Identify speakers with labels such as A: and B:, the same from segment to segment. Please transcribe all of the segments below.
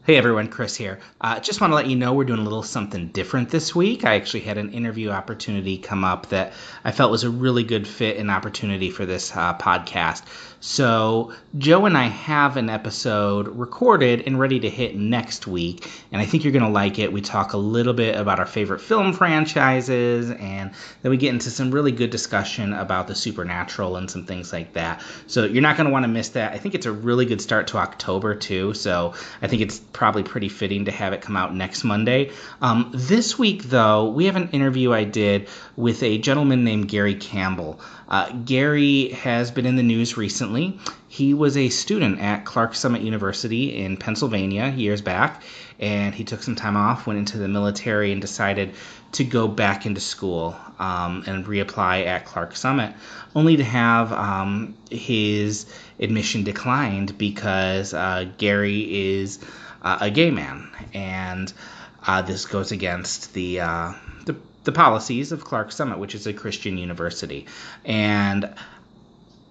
A: Hey everyone, Chris here. Just want to let you know we're doing a little something different this week. I actually had an interview opportunity come up that I felt was a really good fit and opportunity for this podcast. So, Joe and I have an episode recorded and ready to hit next week, and I think you're going to like it. We talk a little bit about our favorite film franchises, and then we get into some really good discussion about the supernatural and some things like that. So, you're not going to want to miss that. I think it's a really good start to October, too, so I think it's probably pretty fitting to have it come out next Monday. This week, though, we have an interview I did with a gentleman named Gary Campbell. Gary has been in the news recently. He was a student at Clark Summit University in Pennsylvania years back, and he took some time off, went into the military, and decided to go back into school and reapply at Clark Summit, only to have his admission declined because Gary is a gay man, and this goes against the policies of Clark Summit, which is a Christian university. And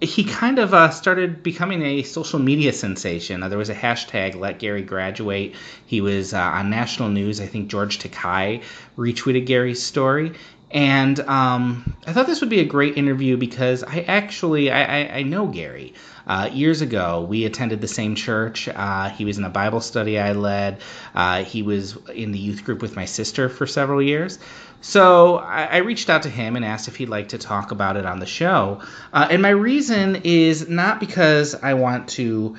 A: he kind of started becoming a social media sensation. There was a hashtag, Let Gary Graduate. He was on national news. I think George Takei retweeted Gary's story. And I thought this would be a great interview because I know Gary. Years ago, we attended the same church. He was in a Bible study I led. He was in the youth group with my sister for several years. So I reached out to him and asked if he'd like to talk about it on the show. And my reason is not because I want to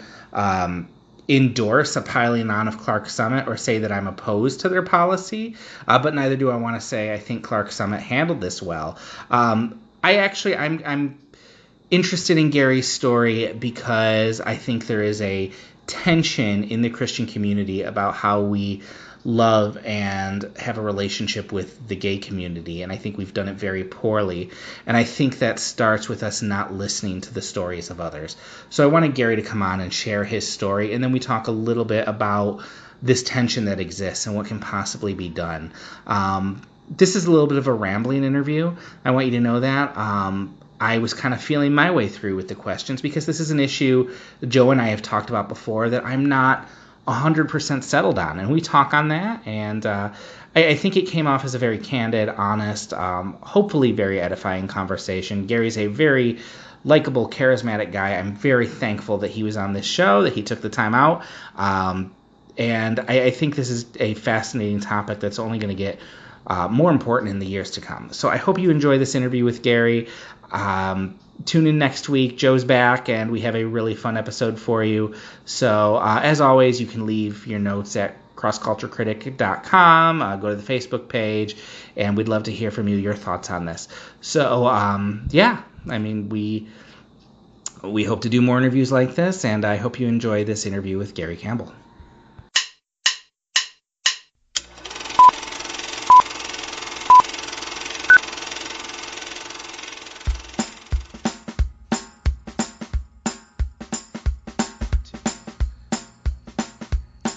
A: endorse a piling on of Clark Summit or say that I'm opposed to their policy, but neither do I want to say I think Clark Summit handled this well. I'm interested in Gary's story because I think there is a tension in the Christian community about how we love and have a relationship with the gay community, and I think we've done it very poorly, and I think that starts with us not listening to the stories of others. So I wanted Gary to come on and share his story, and then we talk a little bit about this tension that exists and what can possibly be done. This is a little bit of a rambling interview. I want you to know that. I was kind of feeling my way through with the questions because this is an issue Joe and I have talked about before that I'm not 100% settled on, and we talk on that, and I think it came off as a very candid, honest, hopefully very edifying conversation. Gary's a very likable, charismatic guy. I'm very thankful that he was on this show, that he took the time out, and I think this is a fascinating topic that's only going to get more important in the years to come. So I hope you enjoy this interview with Gary. Tune in next week. Joe's back, and we have a really fun episode for you. So, as always, you can leave your notes at crossculturecritic.com. Go to the Facebook page, and we'd love to hear from you, your thoughts on this. So, we hope to do more interviews like this, and I hope you enjoy this interview with Gary Campbell.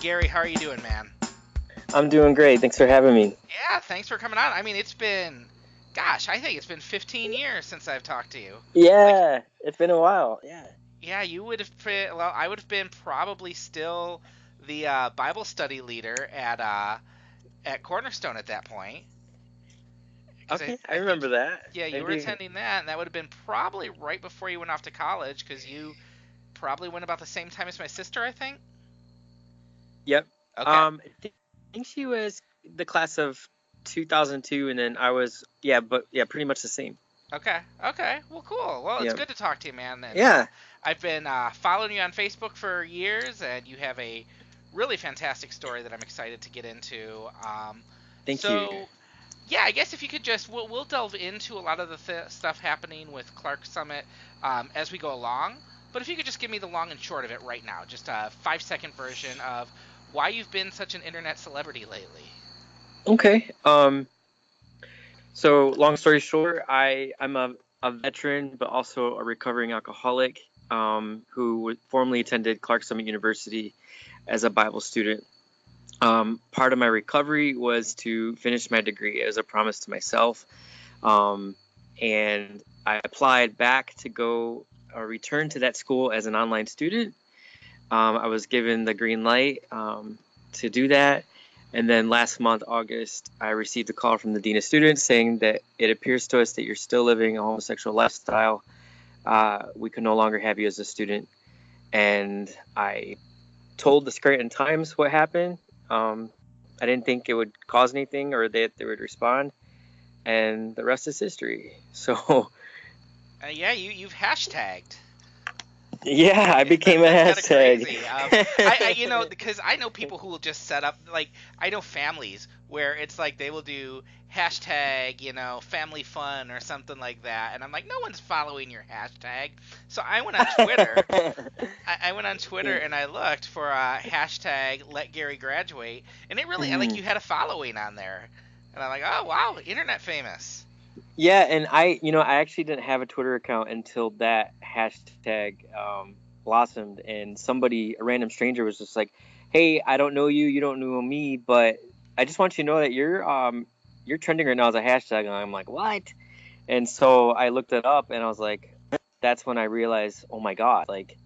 A: Gary, how are you doing, man?
B: I'm doing great. Thanks for having me.
A: Yeah, thanks for coming on. I mean, I think it's been 15 years since I've talked to you.
B: Yeah, it's been a while. Yeah.
A: Yeah, you would have been, well, I would have been probably still the Bible study leader at Cornerstone at that point.
B: Okay, I remember that.
A: Yeah, you were attending that, and that would have been probably right before you went off to college, because you probably went about the same time as my sister, I think.
B: Yep.
A: Okay.
B: I think she was the class of 2002, and then I was, pretty much the same.
A: Okay. Well, cool. Well, it's good to talk to you, man. And,
B: yeah.
A: I've been following you on Facebook for years, and you have a really fantastic story that I'm excited to get into.
B: Thank you.
A: Yeah, I guess if you could just, we'll delve into a lot of the stuff happening with Clark Summit as we go along. But if you could just give me the long and short of it right now, just a 5-second version of why you've been such an internet celebrity lately.
B: Okay. So long story short, I'm a veteran, but also a recovering alcoholic who formerly attended Clark Summit University as a Bible student. Part of my recovery was to finish my degree as a promise to myself. And I applied back to go return to that school as an online student. I was given the green light to do that. And then last month, August, I received a call from the Dean of Students saying that it appears to us that you're still living a homosexual lifestyle. We can no longer have you as a student. And I told the Scranton Times what happened. I didn't think it would cause anything or that they would respond. And the rest is history. So,
C: Yeah, you've hashtagged.
B: yeah, I became a
C: That's kind of
B: hashtag.
C: crazy. Because I know people who will just set up, like, I know families where it's like they will do hashtag, family fun or something like that, and I'm like, no one's following your hashtag. So I went on Twitter. I went on Twitter and I looked for a hashtag Let Gary Graduate, and it really, like, you had a following on there, and I'm like, oh wow, internet famous.
B: Yeah, and I actually didn't have a Twitter account until that hashtag blossomed, and a random stranger, was just like, "Hey, I don't know you, you don't know me, but I just want you to know that you're trending right now as a hashtag." And I'm like, "What?" And so I looked it up, and I was like, that's when I realized, oh my God, like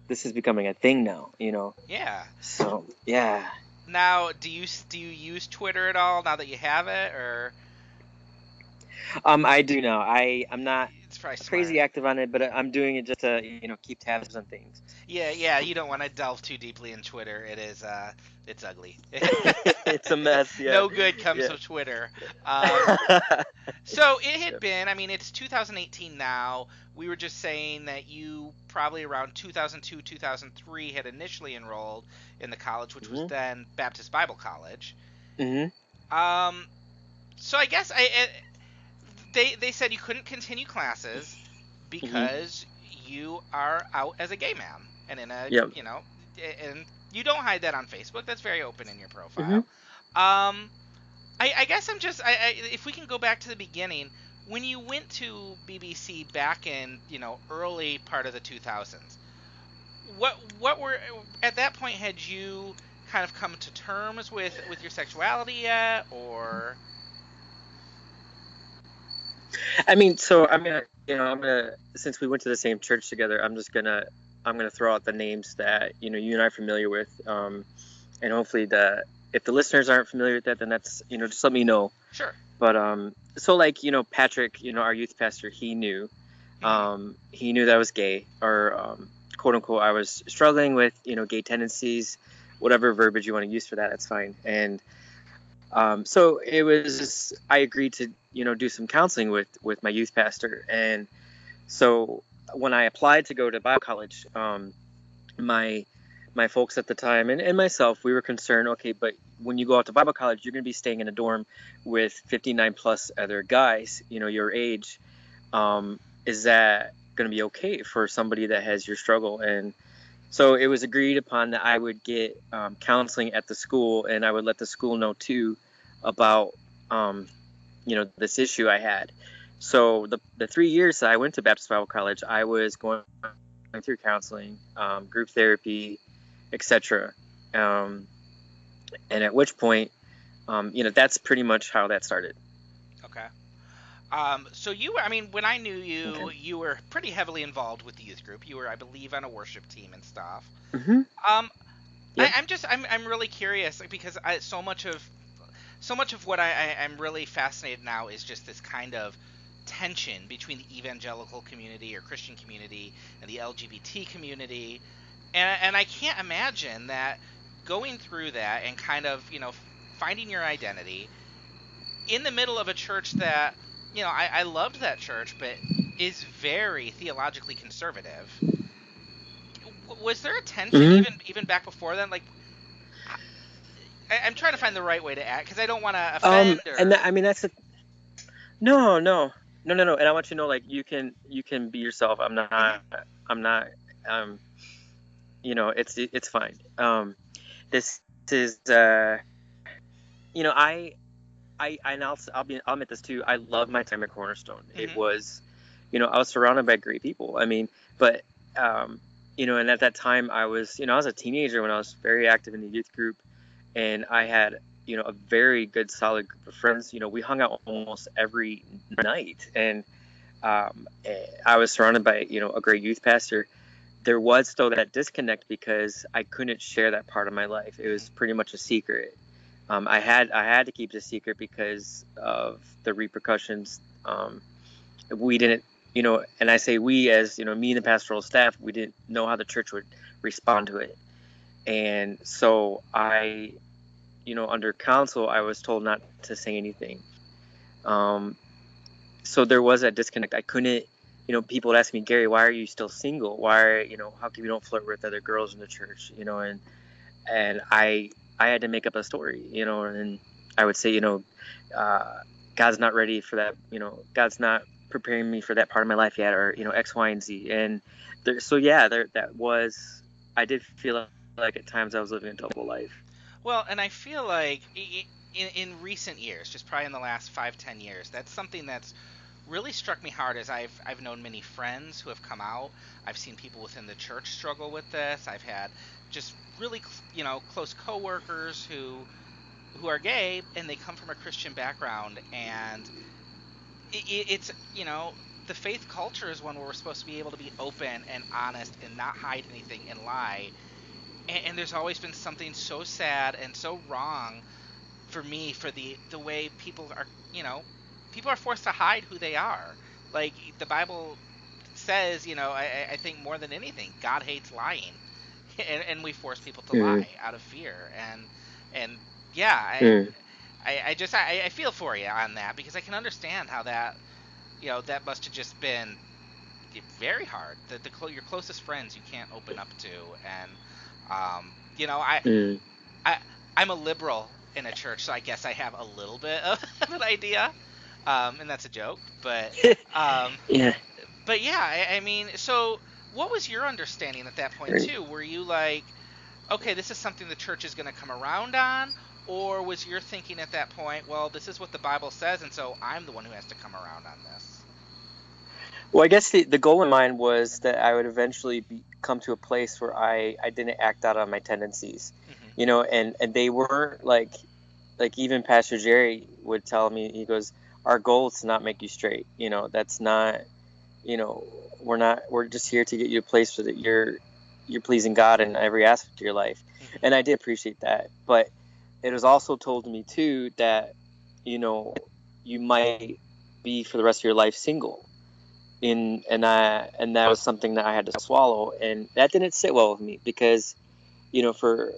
B: this is becoming a thing now,
C: Yeah.
B: So yeah.
C: Now, do you use Twitter at all now that you have it, or?
B: I do now. I'm not
C: It's probably
B: crazy
C: smart.
B: active on it, but I'm doing it just to keep tabs on things.
C: Yeah, you don't want to delve too deeply in Twitter. It's ugly.
B: It's a mess. Yeah.
C: No good comes
B: Yeah.
C: of Twitter. So it had been, I mean, it's 2018 now. We were just saying that you probably around 2002, 2003 had initially enrolled in the college, which was then Baptist Bible College. So I guess they said you couldn't continue classes because you are out as a gay man, and
B: Yep.
C: and you don't hide that on Facebook. That's very open in your profile. I guess if we can go back to the beginning, when you went to BBC back in early part of the 2000s, what were at that point, had you kind of come to terms with your sexuality yet, or?
B: I mean, so I'm gonna since we went to the same church together, I'm gonna throw out the names that you and I are familiar with, and hopefully if the listeners aren't familiar with that, then that's just let me know.
C: Sure.
B: But so like Patrick, our youth pastor, he knew that I was gay, or quote unquote I was struggling with gay tendencies, whatever verbiage you want to use for that, that's fine. And so it was, I agreed to do some counseling with my youth pastor. And so when I applied to go to Bible college, my folks at the time and myself, we were concerned, okay, but when you go out to Bible college, you're going to be staying in a dorm with 59 plus other guys your age. Is that going to be okay for somebody that has your struggle? And so it was agreed upon that I would get counseling at the school, and I would let the school know too about this issue I had. So the 3 years that I went to Baptist Bible College, I was going through counseling, group therapy, etc. And at which point, that's pretty much how that started.
C: Okay. So when I knew you, you were pretty heavily involved with the youth group. You were, I believe, on a worship team and stuff.
B: Yep.
C: I'm really curious, because so much of what I'm really fascinated now is just this kind of tension between the evangelical community or Christian community and the LGBT community, and I can't imagine that going through that and kind of finding your identity in the middle of a church that I loved that church, but is very theologically conservative. Was there a tension even back before then? Like, I'm trying to find the right way to act, because I don't want to offend.
B: And I mean that's no. And I want you to know, like, you can be yourself. I'm not. It's fine. This is and I'll admit this too. I love my time at Cornerstone. It was, I was surrounded by great people. I mean, but and at that time I was a teenager when I was very active in the youth group, and I had a very good solid group of friends. We hung out almost every night, and I was surrounded by a great youth pastor. there was still that disconnect because I couldn't share that part of my life. It was pretty much a secret. I had to keep it a secret because of the repercussions. We didn't, and I say we as, me and the pastoral staff, we didn't know how the church would respond to it. And so under counsel, I was told not to say anything. So there was that disconnect. I couldn't, people would ask me, Gary, why are you still single? How come you don't flirt with other girls in the church? And I had to make up a story, and I would say, God's not ready for that. God's not preparing me for that part of my life yet, or, X, Y, and Z. And I did feel like at times I was living a double life.
C: Well, and I feel like in recent years, just probably in the last 5-10 years, that's something that's really struck me hard. As I've known many friends who have come out. I've seen people within the church struggle with this. I've had just really close coworkers who are gay, and they come from a Christian background, and it's the faith culture is one where we're supposed to be able to be open and honest and not hide anything and lie. And there's always been something so sad and so wrong for me for the way people are forced to hide who they are. Like the Bible says, I think more than anything, God hates lying, and we force people to lie out of fear. And yeah, I feel for you on that, because I can understand how that that must have just been very hard. Your closest friends you can't open up to, and I'm a liberal in a church, so I guess I have a little bit of an idea, and that's a joke, but
B: Yeah.
C: But yeah, I mean, so what was your understanding at that point too? Were you like, okay, this is something the church is going to come around on, or was your thinking at that point, well, this is what the Bible says, and so I'm the one who has to come around on this?
B: Well, I guess the goal in mind was that I would eventually come to a place where I didn't act out on my tendencies, and they weren't like even Pastor Jerry would tell me, he goes, our goal is to not make you straight. That's not, we're just here to get you a place so that you're pleasing God in every aspect of your life. And I did appreciate that. But it was also told to me too that, you might be for the rest of your life single. And that was something that I had to swallow, and that didn't sit well with me, because for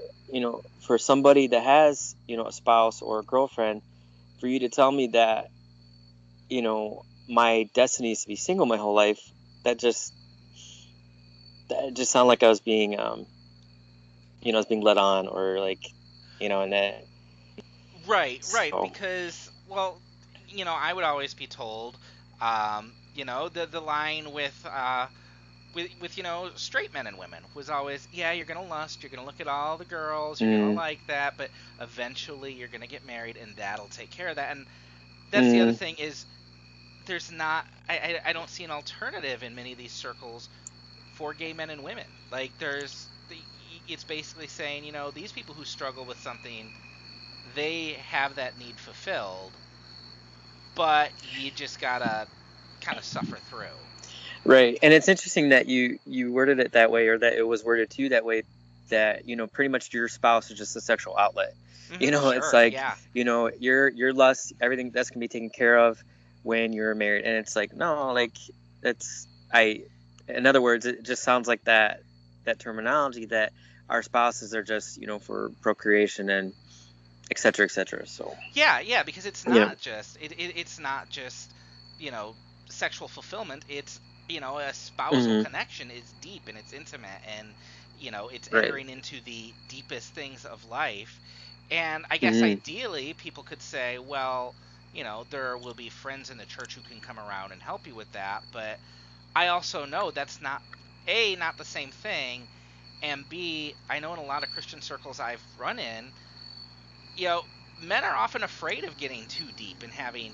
B: somebody that has a spouse or a girlfriend, for you to tell me that my destiny is to be single my whole life, that just sounded like I was being I was being led on, or and that
C: Right,
B: so.
C: because, well, I would always be told, the line with straight men and women was always, yeah, you're gonna lust, you're gonna look at all the girls, you're gonna like that, but eventually you're gonna get married, and that'll take care of that. And that's the other thing is, there's not, I don't see an alternative in many of these circles for gay men and women. Like it's basically saying, these people who struggle with something, they have that need fulfilled, but you just gotta kind of suffer through.
B: Right. And it's interesting that you worded it that way, or that it was worded to you that way, that pretty much your spouse is just a sexual outlet.
C: Sure,
B: It's like,
C: yeah.
B: your lust, everything that's gonna be taken care of when you're married. And it's like, no, like in other words, it just sounds like that terminology, that our spouses are just for procreation and et cetera, et cetera. So
C: yeah, because it's not just it's not just sexual fulfillment. It's a spousal connection is deep, and it's intimate, and it's entering into the deepest things of life. And I guess ideally people could say, well, there will be friends in the church who can come around and help you with that, but I also know that's not the same thing, and B, I know in a lot of Christian circles I've run in, men are often afraid of getting too deep and having,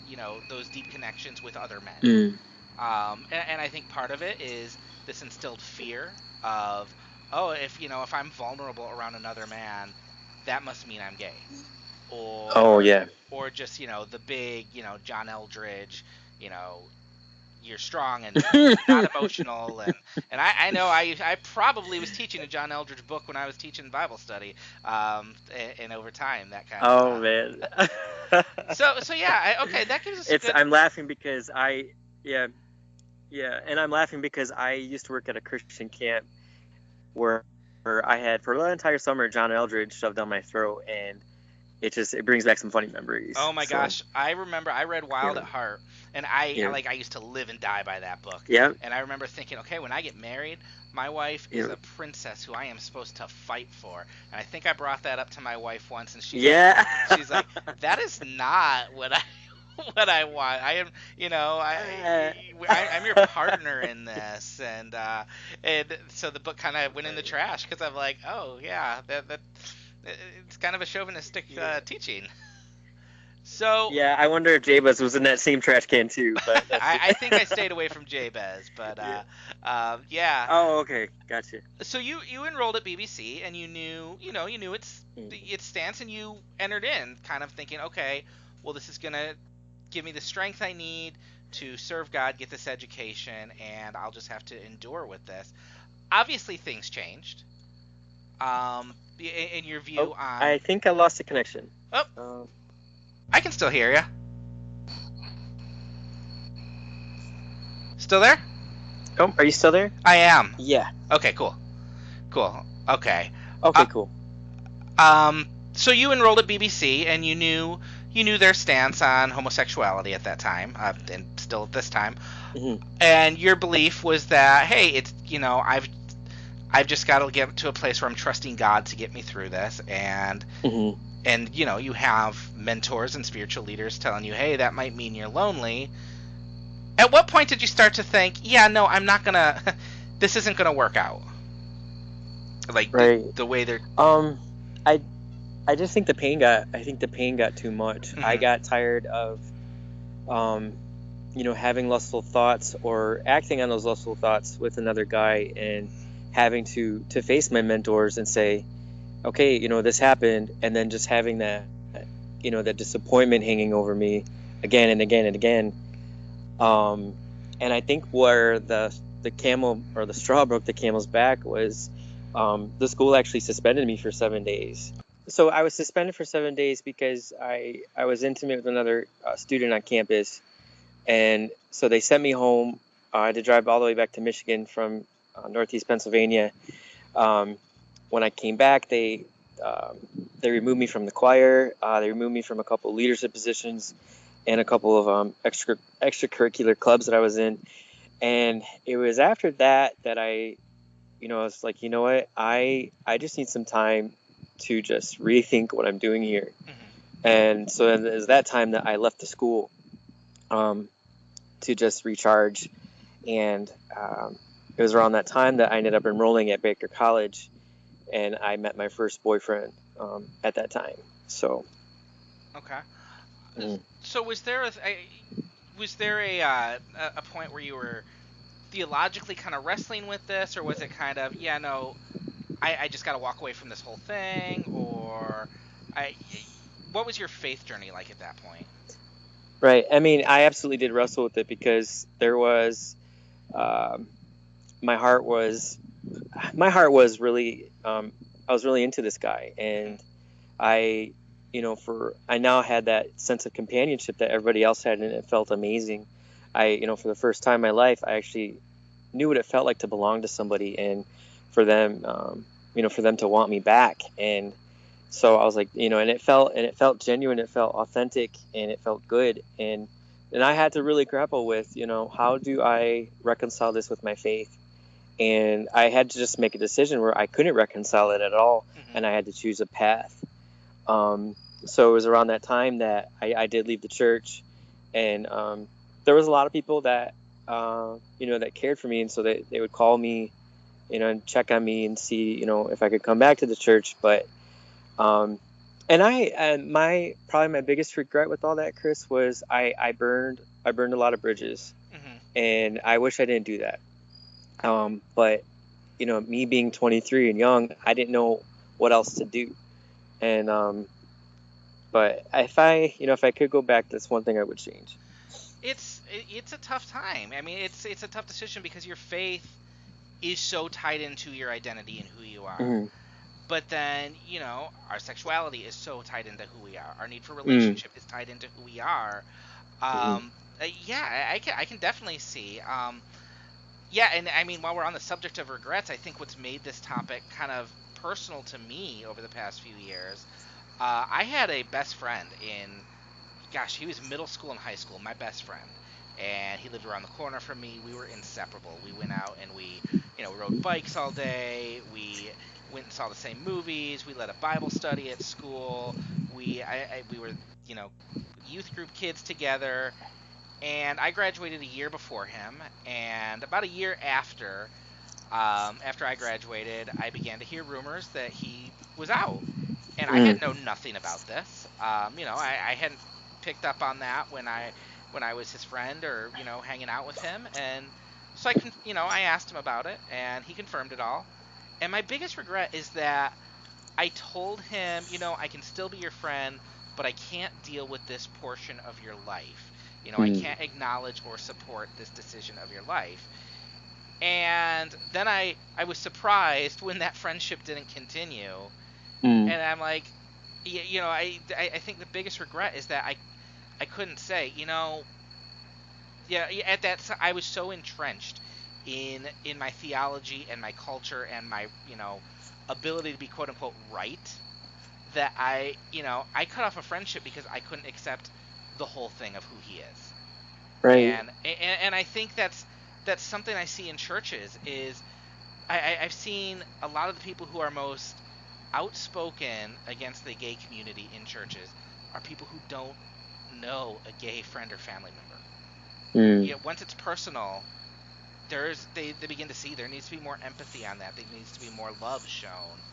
C: those deep connections with other men. And I think part of it is this instilled fear of, oh, if I'm vulnerable around another man, that must mean I'm gay. Or,
B: oh yeah.
C: or just, the big, John Eldridge, you're strong and not emotional, and I know I probably was teaching a John Eldredge book when I was teaching Bible study, and over time that kind of
B: Oh man.
C: so yeah, okay, that gives us a good.
B: I'm laughing because yeah, and I'm laughing because I used to work at a Christian camp where I had for the entire summer John Eldredge shoved down my throat, and it brings back some funny memories.
C: Oh my gosh, I remember I read Wild
B: Yeah.
C: at Heart, and
B: Yeah.
C: I used to live and die by that book.
B: Yeah.
C: And I remember thinking, okay, when I get married, my wife is
B: Yeah.
C: a princess who I am supposed to fight for. And I think I brought that up to my wife once, and she's like, that is not what I want. I am, I'm your partner in this, and so the book kind of went in the trash because I'm like, oh yeah, that it's kind of a chauvinistic teaching. So
B: yeah, I wonder if Jabez was in that same trash can too. But
C: I think I stayed away from Jabez, but yeah.
B: Oh, okay, gotcha.
C: So you enrolled at BBC, and you knew its stance, and you entered in kind of thinking, okay, well, this is gonna give me the strength I need to serve God, get this education, and I'll just have to endure with this. Obviously, things changed. In your view on.
B: I think I lost the connection.
C: Oh. I can still hear you. Still there?
B: Oh, are you still there?
C: I am.
B: Yeah.
C: Okay, cool. Okay.
B: Okay, cool.
C: So you enrolled at BBC, and you knew their stance on homosexuality at that time, and still at this time.
B: Mm-hmm.
C: And your belief was that, hey, it's I've just got to get to a place where I'm trusting God to get me through this, and
B: Mm-hmm.
C: and you have mentors and spiritual leaders telling you, hey, that might mean you're lonely. At what point did you start to think, yeah, no, I'm not gonna, this isn't gonna work out? Like
B: right.
C: the way they're.
B: I just think the pain got too much.
C: Mm-hmm.
B: I got tired of, having lustful thoughts or acting on those lustful thoughts with another guy, and having to face my mentors and say, okay, this happened, and then just having that disappointment hanging over me again and again and again. And I think where the camel or the straw broke the camel's back was the school actually suspended me for 7 days. So I was suspended for 7 days because I was intimate with another student on campus, and so they sent me home. I had to drive all the way back to Michigan from Northeast Pennsylvania. When I came back, they removed me from the choir. They removed me from a couple of leadership positions and a couple of extracurricular clubs that I was in. And it was after that I was like, you know what, I just need some time to just rethink what I'm doing here. Mm-hmm. And so it was that time that I left the school to just recharge. And it was around that time that I ended up enrolling at Baker College, and I met my first boyfriend at that time. So.
C: Okay. So was there a point where you were theologically kind of wrestling with this, or was it kind of, yeah, no, I just got to walk away from this whole thing, or what was your faith journey like at that point?
B: Right. I mean, I absolutely did wrestle with it because there was, my heart was really, I was really into this guy, and I now had that sense of companionship that everybody else had, and it felt amazing. For the first time in my life, I actually knew what it felt like to belong to somebody, and for them, for them to want me back. And so I was like, and it felt genuine, it felt authentic, and it felt good. And I had to really grapple with, how do I reconcile this with my faith? And I had to just make a decision where I couldn't reconcile it at all. Mm-hmm. And I had to choose a path. So it was around that time that I did leave the church, and there was a lot of people that that cared for me, and so they would call me, and check on me and see if I could come back to the church. But probably my biggest regret with all that, Chris, was I burned a lot of bridges. Mm-hmm. And I wish I didn't do that. But me being 23 and young, I didn't know what else to do. And but if I could go back, that's one thing I would change.
C: it's a tough time. I mean, it's a tough decision because your faith is so tied into your identity and who you are.
B: Mm-hmm.
C: But then, our sexuality is so tied into who we are. Our need for
B: Mm-hmm.
C: relationship is tied into who we are.
B: Mm-hmm.
C: Yeah, I can definitely see. Yeah, and I mean, while we're on the subject of regrets, I think what's made this topic kind of personal to me over the past few years, I had a best friend gosh, he was middle school and high school, my best friend. And he lived around the corner from me. We were inseparable. We went out and we, rode bikes all day. We went and saw the same movies. We led a Bible study at school. We were, you know, youth group kids together. And I graduated a year before him. And about a year after I graduated, I began to hear rumors that he was out, and I had
B: Mm-hmm.
C: known nothing about this. I hadn't picked up on that when I was his friend or hanging out with him, and so I asked him about it, and he confirmed it all. And my biggest regret is that I told him, I can still be your friend, but I can't deal with this portion of your life. I can't acknowledge or support this decision of your life. And then I was surprised when that friendship didn't continue.
B: Mm-hmm.
C: And I'm like, I think the biggest regret is that I couldn't say, yeah, at I was so entrenched in my theology and my culture and my, ability to be quote unquote right, that I cut off a friendship because I couldn't accept the whole thing of who he is.
B: Right.
C: And I think that's something I see in churches is I've seen a lot of the people who are most outspoken against the gay community in churches are people who don't know a gay friend or family member.
B: Mm.
C: Once it's personal, they begin to see there needs to be more empathy on that. There needs to be more love shown,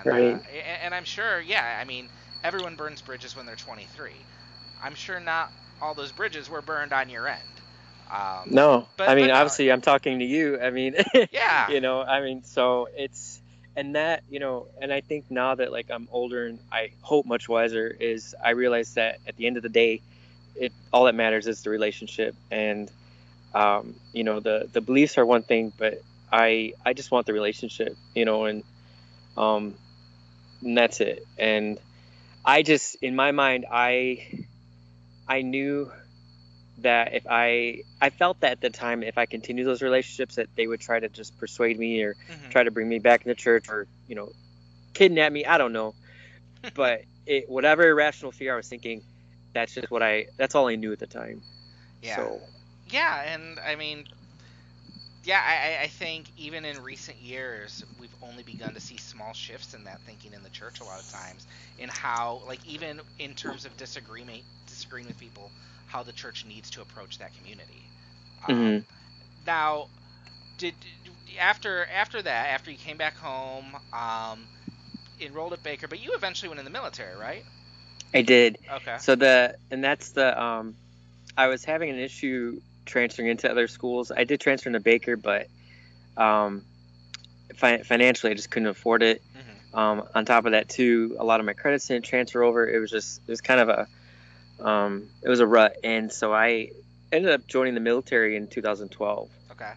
B: Right.
C: and I'm sure, yeah, I mean, everyone burns bridges when they're 23. I'm sure not all those bridges were burned on your end.
B: No, I mean,
C: But no,
B: obviously, I'm talking to you. I mean,
C: yeah,
B: I mean, so it's, and that, and I think now that like I'm older and I hope much wiser, is I realize that at the end of the day, all that matters is the relationship. And, the beliefs are one thing, but I just want the relationship, um, and that's it. And I just, in my mind, I knew that if I felt that at the time, if I continued those relationships, that they would try to just persuade me or
C: hmm
B: try to bring me back into church or kidnap me. I don't know, but whatever irrational fear I was thinking, that's all I knew at the time.
C: yeah,
B: So
C: yeah, and I mean, yeah, I think even in recent years, we've only begun to see small shifts in that thinking in the church a lot of times, in how, like, even in terms of disagreeing with people, how the church needs to approach that community.
B: hmm
C: Now, did after that, after you came back home, enrolled at Baker, but you eventually went in the military, right?
B: I did.
C: Okay.
B: So that's the I was having an issue transferring into other schools. I did transfer into Baker, but um, financially I just couldn't afford it.
C: hmm
B: On top of that, too, a lot of my credits didn't transfer over. It was kind of it was a rut, and so I ended up joining the military in 2012,
C: Okay.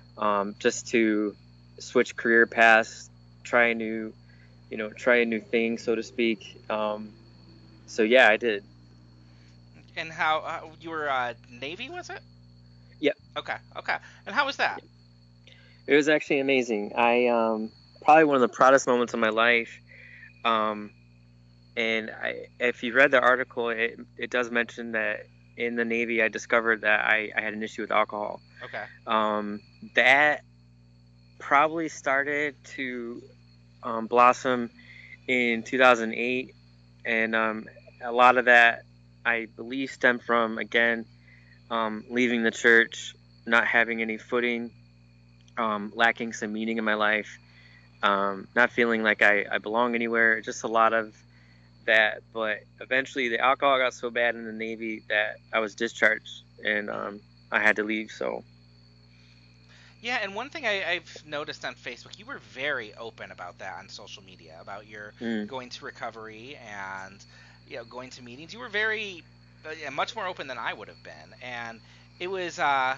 B: just to switch career paths, try a new, try a new thing, so to speak. So yeah, I did.
C: And how you were Navy, was it?
B: Yep,
C: Okay. Okay. And how was that?
B: it was actually amazing. I probably one of the proudest moments of my life. Um, and if you read the article, it does mention that in the Navy, I discovered that I had an issue with alcohol.
C: Okay.
B: That probably started to blossom in 2008, and a lot of that I believe stemmed from, again, leaving the church, not having any footing, lacking some meaning in my life, not feeling like I belong anywhere, just a lot of that. But eventually the alcohol got so bad in the Navy that I was discharged, and
C: hmm
B: I had to leave. So
C: Yeah, and one thing I've noticed on Facebook, you were very open about that on social media, about your
B: mm,
C: going to recovery and going to meetings. You were very much more open than I would have been, and it was I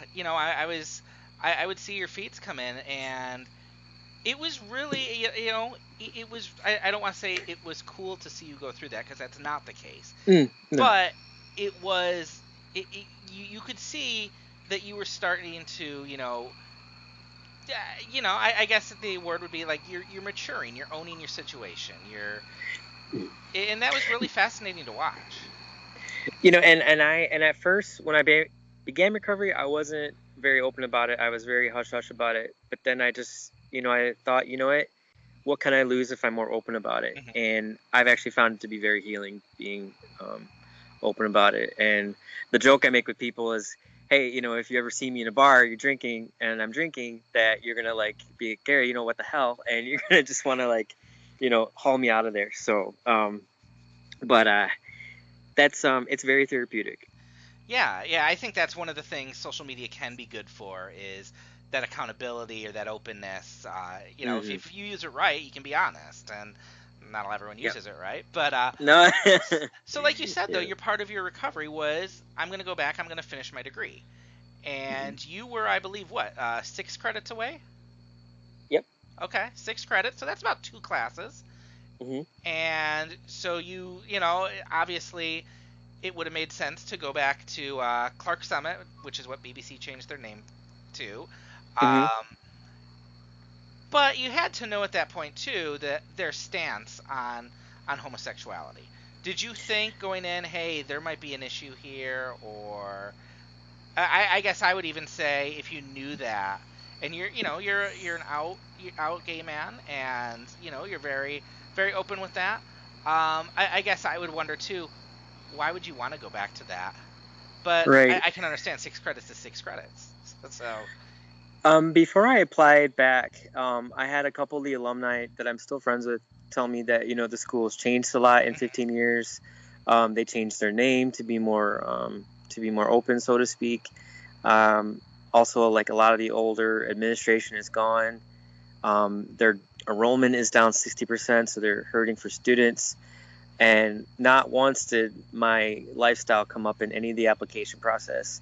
C: would see your feeds come in, and it was really it was I don't want to say it was cool to see you go through that, because that's not the case,
B: No.
C: but it was you could see that you were starting to I guess the word would be like you're maturing, you're owning your situation, and that was really fascinating to watch.
B: And at first when I began recovery, I wasn't very open about it. I was very hush hush about it. But then I just, I thought, what can I lose if I'm more open about it?
C: Mhm.
B: And I've actually found it to be very healing being open about it. And the joke I make with people is, hey, if you ever see me in a bar, you're drinking and I'm drinking, that you're gonna like be Gary, what the hell, and you're gonna just want to like, haul me out of there. So, but that's it's very therapeutic.
C: Yeah, I think that's one of the things social media can be good for, is that accountability or that openness.
B: Hmm.
C: If you use it right, you can be honest, and not everyone
B: Yep.
C: uses it right. But
B: No.
C: so like you said though,
B: Yeah.
C: your part of your recovery was, I'm going to go back, I'm going to finish my degree, and you were, I believe, what 6 credits away.
B: Yep.
C: Okay, 6 credits, so that's about 2 classes.
B: Hmm.
C: And so obviously it would have made sense to go back to Clark Summit, which is what BBC changed their name to.
B: Hmm.
C: Um, but you had to know at that point too that their stance on homosexuality. Did you think going in, hey, there might be an issue here, or I guess I would even say, if you knew that, and you're an out gay man, and you're very very open with that. I guess I would wonder too, why would you want to go back to that? But
B: Right.
C: I can understand 6 credits is 6 credits. So
B: Before I applied back, I had a couple of the alumni that I'm still friends with tell me that the school's changed a lot in 15 years. They changed their name to be more open, so to speak. Um, Also, like a lot of the older administration is gone. Their enrollment is down 60%, so they're hurting for students. And not once did my lifestyle come up in any of the application process.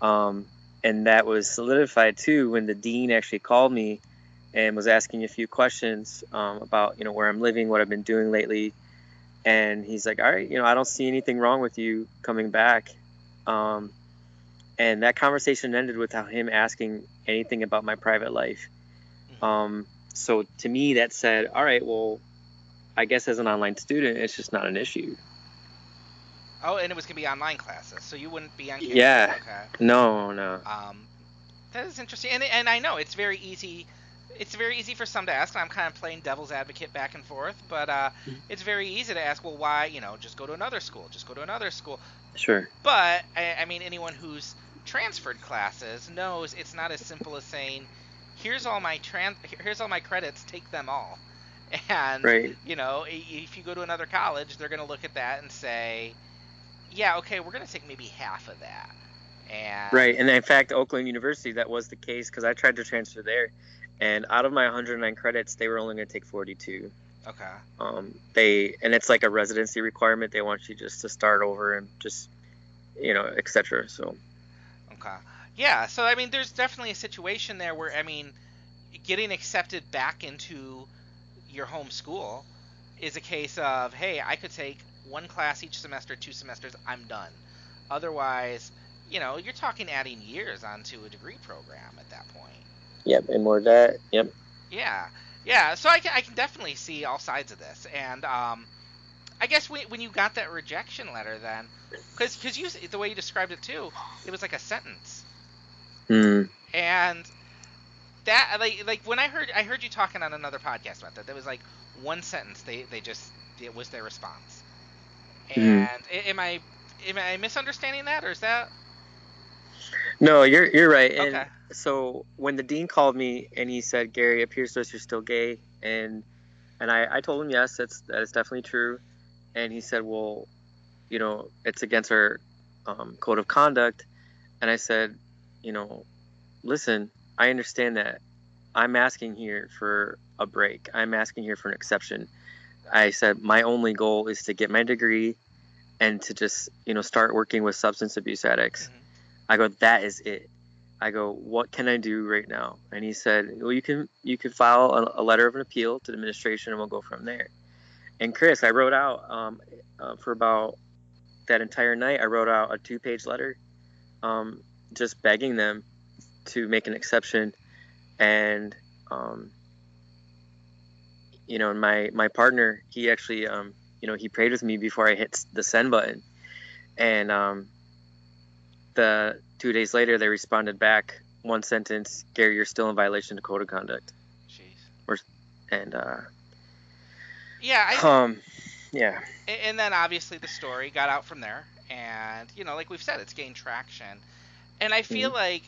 B: Um, and that was solidified too when the dean actually called me and was asking a few questions about where I'm living, what I've been doing lately. And he's like, all right, I don't see anything wrong with you coming back. Um, and that conversation ended without him asking anything about my private life.
C: mhm.
B: Um, so to me, that said, all right, well, I guess as an online student, it's just not an issue.
C: Oh, and it was gonna be online classes, so you wouldn't be on campus.
B: Yeah.
C: Okay.
B: No, no.
C: Um, that is interesting, and I know it's very easy. It's very easy for some to ask, and I'm kind of playing devil's advocate back and forth, but it's very easy to ask, well, why, just go to another school, just go to another school.
B: Sure.
C: But I mean, anyone who's transferred classes knows it's not as simple as saying, here's all my credits, take them all. And
B: Right.
C: if you go to another college, they're going to look at that and say, yeah, okay, we're going to take maybe half of that. And
B: Right. And in fact, Oakland University, that was the case because I tried to transfer there. And out of my 109 credits, they were only going to take 42.
C: okay,
B: And it's like a residency requirement. They want you just to start over and just, etc. So,
C: okay, yeah. So I mean, there's definitely a situation there where, I mean, getting accepted back into your home school is a case of, hey, I could take one class each semester, 2 semesters, I'm done. Otherwise, you're talking adding years onto a degree program at that point.
B: yep. And more of that. Yep.
C: Yeah, yeah. So I can definitely see all sides of this, and I guess when you got that rejection letter, then, because the way you described it too, it was like a sentence,
B: Hmm.
C: and that, like when I heard you talking on another podcast about that, there was like one sentence, they just, it was their response.
B: Hmm.
C: And am I misunderstanding that, or is that
B: No, you're right. And
C: okay?
B: so when the dean called me and he said, Gary, it appears to us you're still gay. And I told him, yes, that is definitely true. And he said, well, it's against our code of conduct. And I said, you know, listen, I understand that. I'm asking here for a break. I'm asking here for an exception. I said, my only goal is to get my degree and to just, start working with substance abuse addicts.
C: Hmm.
B: I go, that is it. I go, what can I do right now? And he said, well, you can file a letter of an appeal to the administration, and we'll go from there. And Chris, I wrote out for about that entire night, I wrote out a 2-page letter, just begging them to make an exception. And my partner, he actually he prayed with me before I hit the send button. And the 2 days later, they responded back, one sentence: Gary, you're still in violation of code of conduct.
C: Jeez.
B: And
C: yeah,
B: yeah.
C: And then obviously the story got out from there, and like we've said, it's gained traction, and I feel like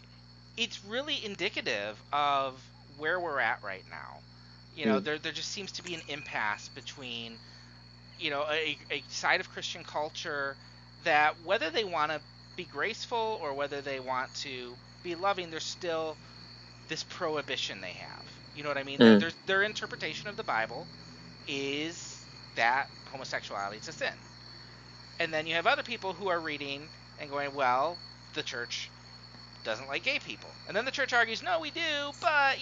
C: it's really indicative of where we're at right now. There just seems to be an impasse between a side of Christian culture that, whether they want to be graceful or whether they want to be loving, there's still this prohibition they have. You know what I mean? Their interpretation of the Bible is that homosexuality is a sin. And then you have other people who are reading and going, well, the church doesn't like gay people. And then the church argues, no, we do, but,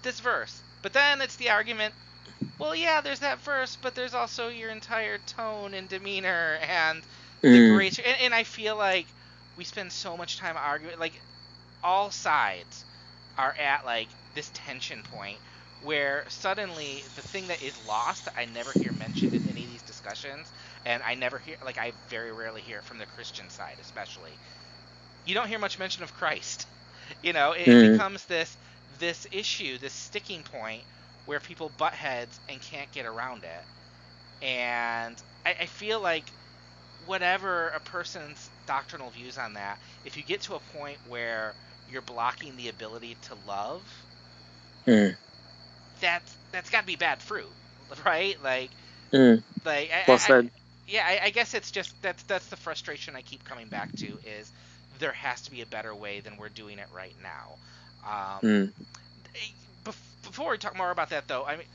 C: this verse. But then it's the argument, well, yeah, there's that verse, but there's also your entire tone and demeanor and the grace. And I feel like we spend so much time arguing, like, all sides are at, like, this tension point where suddenly the thing that is lost, I never hear mentioned in any of these discussions, and I very rarely hear it from the Christian side, especially. You don't hear much mention of Christ. It becomes this issue, this sticking point where people butt heads and can't get around it. And I feel like whatever a person's doctrinal views on that, if you get to a point where you're blocking the ability to love, that's got to be bad fruit, right? Well said. I guess it's just that's the frustration I keep coming back to, is there has to be a better way than we're doing it right now. Before we talk more about that, though, I mean,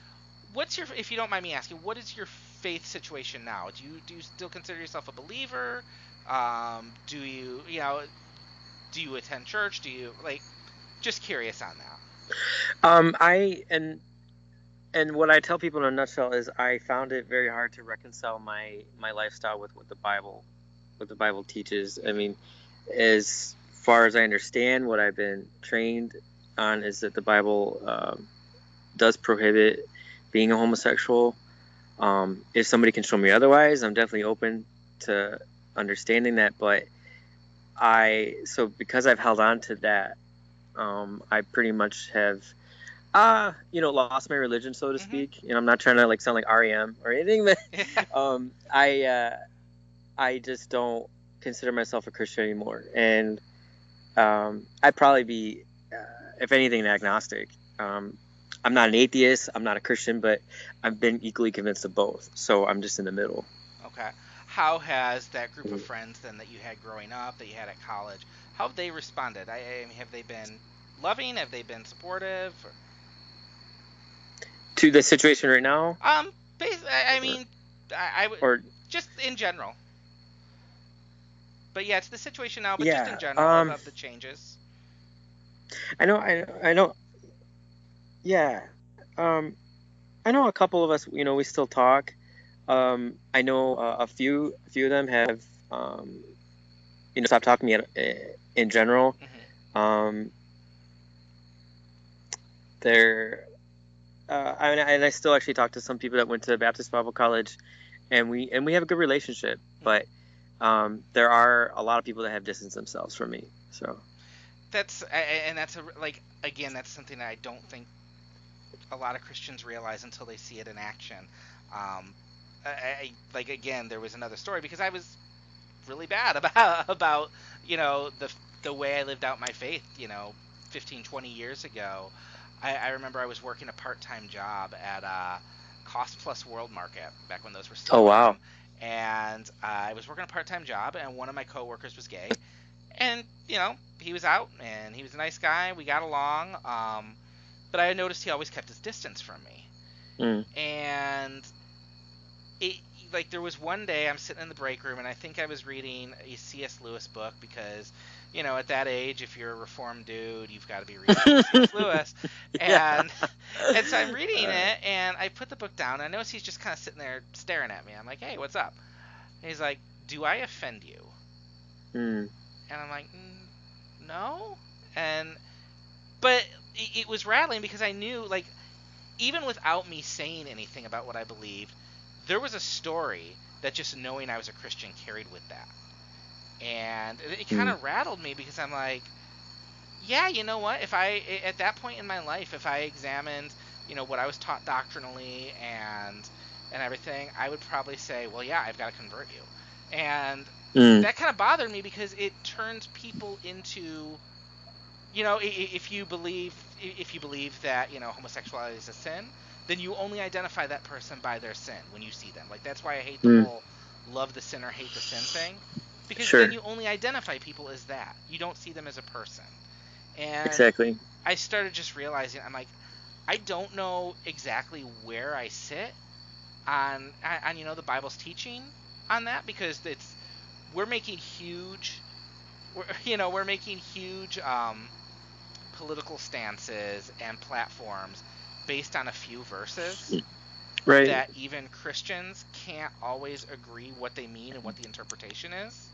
C: if you don't mind me asking, what is your faith situation now? Do you still consider yourself a believer? Do you attend church? Do you just curious on that?
B: And what I tell people in a nutshell is I found it very hard to reconcile my lifestyle with what the Bible teaches. I mean, as far as I understand, what I've been trained on is that the Bible does prohibit being a homosexual. If somebody can show me otherwise, I'm definitely open to understanding that. But because I've held on to that, I pretty much have lost my religion, so to speak. I'm not trying to sound like REM or anything, but I just don't consider myself a Christian anymore. And I'd probably be, if anything, an agnostic. I'm not an atheist, I'm not a Christian, but I've been equally convinced of both. So I'm just in the middle.
C: Okay. How has that group of friends then that you had growing up, that you had at college, how have they responded? I mean, have they been loving? Have they been supportive?
B: To the situation right now?
C: I mean, I would, or just in general. But yeah, it's the situation now, but just in general of the changes.
B: I know. Yeah. I know a couple of us, we still talk. I know a few of them have, stopped talking to me in general. They're, and I still actually talk to some people that went to Baptist Bible College, and we have a good relationship. But there are a lot of people that have distanced themselves from me. So
C: that's again, that's something that I don't think a lot of Christians realize until they see it in action. Again, there was another story, because I was really bad about the way I lived out my faith 15, 20 years ago. I remember I was working a part-time job at Cost Plus World Market back when those were still
B: wow.
C: And I was working a part-time job, and one of my coworkers was gay, and he was out, and he was a nice guy. We got along, but I noticed he always kept his distance from me. And like there was one day I'm sitting in the break room and I think I was reading a C.S. Lewis book because, at that age, if you're a reformed dude, you've got to be reading C.S. Lewis.
B: Yeah.
C: And and so I'm reading it and I put the book down and I notice he's just kind of sitting there staring at me. I'm like, "Hey, what's up?" And he's like, "Do I offend you?"
B: Mm.
C: And I'm like, "No." And but it was rattling because I knew, like, even without me saying anything about what I believed, there was a story that just knowing I was a Christian carried with that. And it kind of rattled me because I'm like, yeah, you know what? At that point in my life, if I examined, what I was taught doctrinally and everything, I would probably say, well, yeah, I've got to convert you. And
B: Mm.
C: that kind of bothered me because it turns people into, if you believe that, homosexuality is a sin, then you only identify that person by their sin when you see them. Like, that's why I hate the whole love the sinner, hate the sin thing, because then
B: Sure.
C: you only identify people as that. You don't see them as a person. And
B: Exactly.
C: I started just realizing, I'm like, I don't know exactly where I sit on the Bible's teaching on that, because we're making huge we're making huge political stances and platforms based on a few verses
B: Right.
C: that even Christians can't always agree what they mean and what the interpretation is.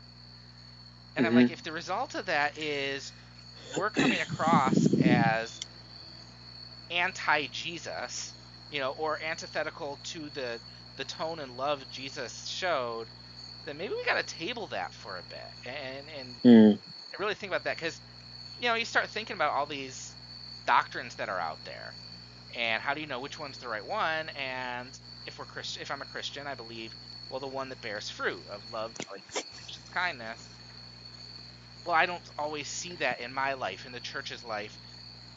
C: And I'm like, if the result of that is we're coming across as anti-Jesus, or antithetical to the tone and love Jesus showed, then maybe we got to table that for a bit and really think about that, because you start thinking about all these doctrines that are out there, and how do you know which one's the right one? And if I'm a Christian, I believe, well, the one that bears fruit of love, joy, patience, kindness. Well, I don't always see that in my life, in the church's life.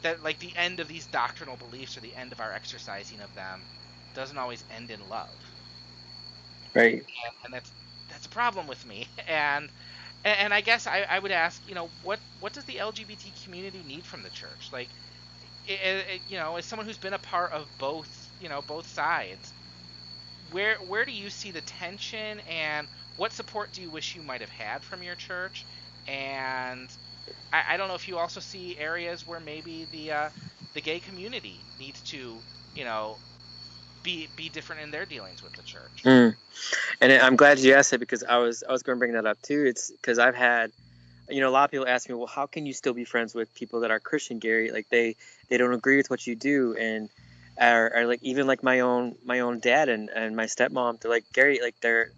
C: That, like, the end of these doctrinal beliefs, or the end of our exercising of them, doesn't always end in love.
B: Right.
C: And that's a problem with me. And I guess I would ask, what does the LGBT community need from the church? Like, as someone who's been a part of both sides, where do you see the tension, and what support do you wish you might have had from your church? And I don't know if you also see areas where maybe the gay community needs to, you know, be different in their dealings with the church.
B: And I'm glad you asked it, because I was going to bring that up too. It's because I've had, a lot of people ask me, well, how can you still be friends with people that are Christian, Gary? Like, they don't agree with what you do, and are like, even like my own dad and my stepmom, they're like, Gary, like, they're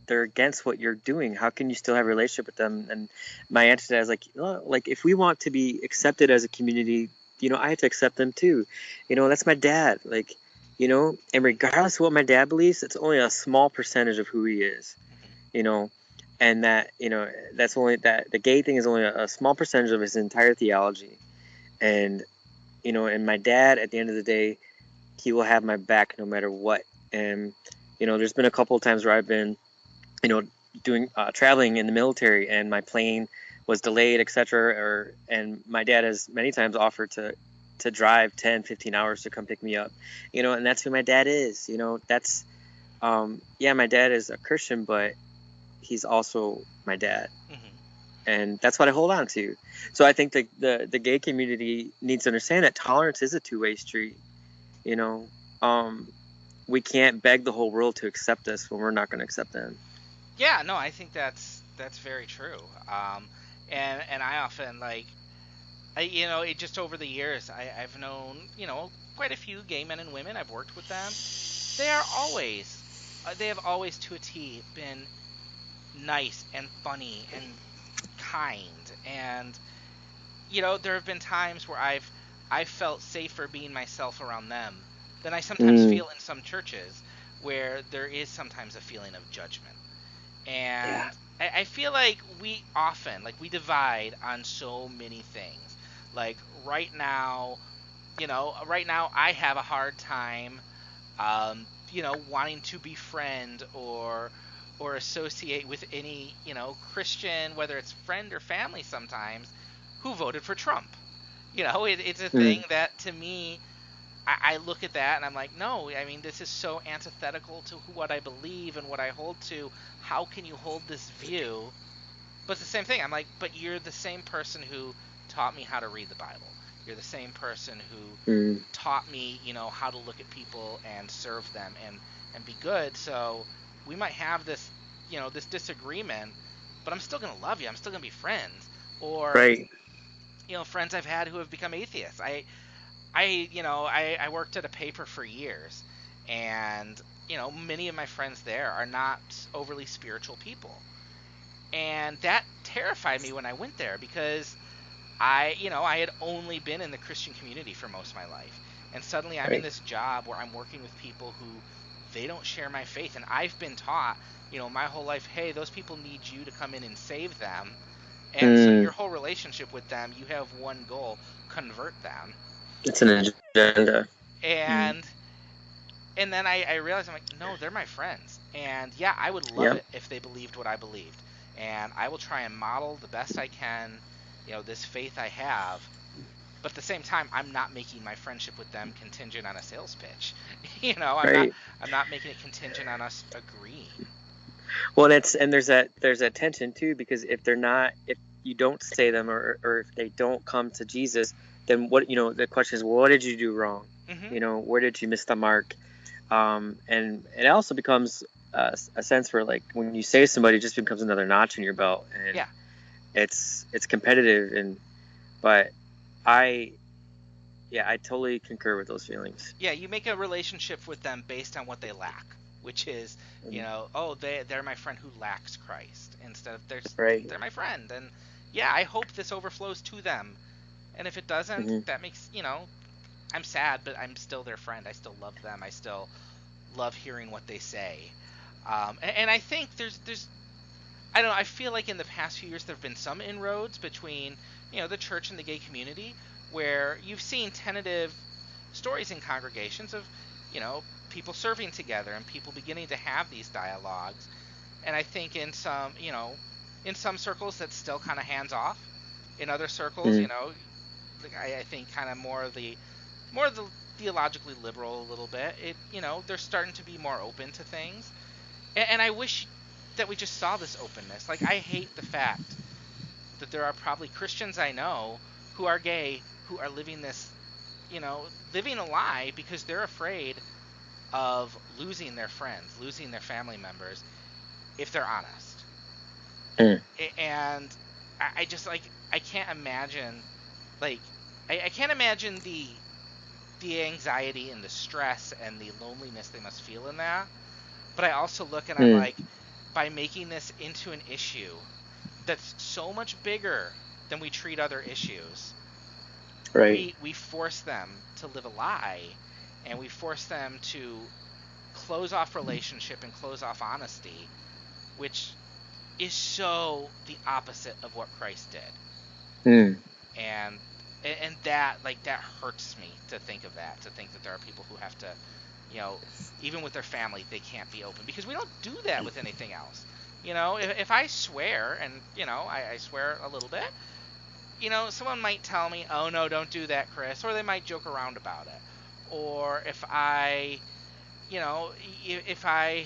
B: against what you're doing. How can you still have a relationship with them? And my answer to that is like, like, if we want to be accepted as a community, I have to accept them too. That's my dad. Like, and regardless of what my dad believes, it's only a small percentage of who he is. And that, that's only that the gay thing is only a small percentage of his entire theology. And, and my dad, at the end of the day, he will have my back no matter what. And, there's been a couple of times where I've been, doing traveling in the military, and my plane was delayed, etc. And my dad has many times offered to drive 10-15 hours to come pick me up, and that's who my dad is. That's my dad is a Christian, but he's also my dad. And that's what I hold on to. So I think the gay community needs to understand that tolerance is a two-way street. We can't beg the whole world to accept us when we're not going to accept them.
C: Yeah, no, I think that's very true. And I often, like, it just over the years, I've known, quite a few gay men and women. I've worked with them. They have always to a T been nice and funny and kind. And there have been times where I've felt safer being myself around them than I sometimes feel in some churches, where there is sometimes a feeling of judgment. And I feel like we divide on so many things. Like, right now I have a hard time, wanting to befriend or associate with any, Christian, whether it's friend or family sometimes, who voted for Trump. It's a thing that, to me, I look at that and I'm like, no, I mean, this is so antithetical to what I believe and what I hold to. How can you hold this view? But it's the same thing. I'm like, but you're the same person who taught me how to read the Bible. You're the same person who
B: Mm.
C: taught me, how to look at people and serve them and be good. So we might have this, this disagreement, but I'm still gonna love you. I'm still gonna be friends. Or,
B: Right.
C: Friends I've had who have become atheists. I worked at a paper for years, and many of my friends there are not overly spiritual people, and that terrified me when I went there because I had only been in the Christian community for most of my life, and suddenly I'm in
B: Right.
C: this job where I'm working with people who they don't share my faith, and I've been taught, my whole life, hey, those people need you to come in and save them, and so your
B: Mm.
C: whole relationship with them, you have one goal: convert them.
B: It's an agenda. Mm.
C: And then I realized, I'm like, no, they're my friends, and yeah, I would love
B: Yep.
C: it if they believed what I believed, and I will try and model the best I can, this faith I have. But at the same time, I'm not making my friendship with them contingent on a sales pitch. I'm not
B: Right.
C: I'm not making it contingent on us agreeing.
B: Well, there's that tension too, because if you don't say them, or if they don't come to Jesus, then what, the question is, well, what did you do wrong?
C: Hmm.
B: Where did you miss the mark? And it also becomes a sense where, like, when you say somebody, it just becomes another notch in your belt, and
C: Yeah.
B: it's competitive, but I I totally concur with those feelings.
C: Yeah, you make a relationship with them based on what they lack, which is,
B: Mm.
C: oh, they're my friend who lacks Christ, instead of
B: Right.
C: they're my friend, and yeah, I hope this overflows to them. And if it doesn't,
B: Hmm.
C: that makes, I'm sad, but I'm still their friend. I still love them. I still love hearing what they say. And I think there's I don't know. I feel like in the past few years there have been some inroads between the church and the gay community, where you've seen tentative stories in congregations of people serving together and people beginning to have these dialogues. And I think in some circles that's still kind of hands off. In other circles,
B: Mm.
C: I think kind of more of the theologically liberal a little bit. They're starting to be more open to things, and I wish that we just saw this openness. Like, I hate the fact that there are probably Christians I know who are gay who are living this, living a lie because they're afraid of losing their friends, losing their family members if they're honest.
B: Mm.
C: And I just, like, I can't imagine, like, I can't imagine the anxiety and the stress and the loneliness they must feel in that. But I also look and I'm
B: Mm.
C: like, by making this into an issue that's so much bigger than we treat other issues,
B: Right.
C: we force them to live a lie, and we force them to close off relationship and close off honesty, which is so the opposite of what Christ did.
B: Mm.
C: And that, like, that hurts me to think of that, to think that there are people who have to, you know, even with their family, they can't be open, because we don't do that with anything else. If I swear, and I swear a little bit, someone might tell me, oh no, don't do that, Chris, or they might joke around about it. Or if I, if I